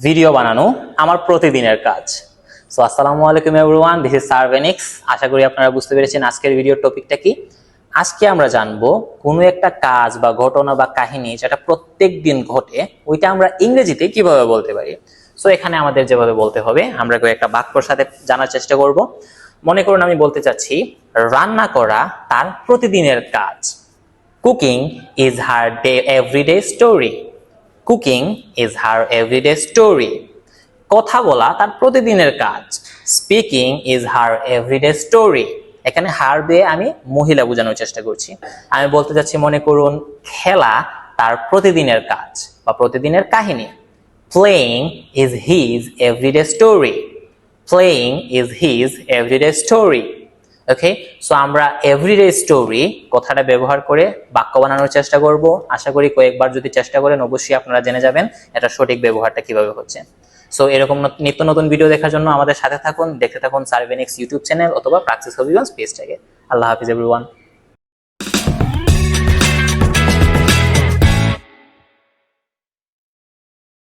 Video বানানো আমার প্রতিদিনের কাজ। সো আসসালামু আলাইকুম এভরিওয়ান, দিস ইজ সার্ভেনিক্স। আশা করি আপনারা বুঝতে পেরেছেন আজকের ভিডিওর টপিকটা কি। আজকে আমরা জানবো কোনো একটা কাজ বা ঘটনা বা কাহিনী যেটা প্রত্যেক দিন ঘটে, ওইটা আমরা ইংরেজিতে কিভাবে বলতে পারি। সো এখানে আমাদের যেভাবে বলতে হবে, আমরা একটা বাক্যর সাথে জানার চেষ্টা করব। মনে করুন আমি বলতে চাচ্ছি রান্না করা তার প্রতিদিনের কাজ। Cooking is her day everyday story. Cooking is her everyday story. কথা বলা তার প্রতিদিনের কাজ। Speaking is her everyday story. এখানে হার দিয়ে আমি মহিলা বোঝানোর চেষ্টা করছি। আমি বলতে চাচ্ছি, মনে করুন খেলা তার প্রতিদিনের কাজ বা প্রতিদিনের কাহিনী। Playing is his everyday story. Playing is his everyday story. Okay, so আমরা এভরিডে স্টোরি কথাটা ব্যবহার করে বাক্য বানানোর চেষ্টা করব। আশা করি কয়েকবার যদি চেষ্টা করেন অবশ্যই আপনারা জেনে যাবেন এটা সঠিক ব্যবহারটা কিভাবে হচ্ছে। সো এরকম নিত্য নতুন ভিডিও দেখার জন্য আমাদের সাথে থাকুন, দেখতে থাকুন সার্ভেনিক্স ইউটিউব চ্যানেল অথবা প্র্যাকটিস হবিগঞ্জ পেজটাকে। আল্লাহ হাফিজ এভরিওয়ান।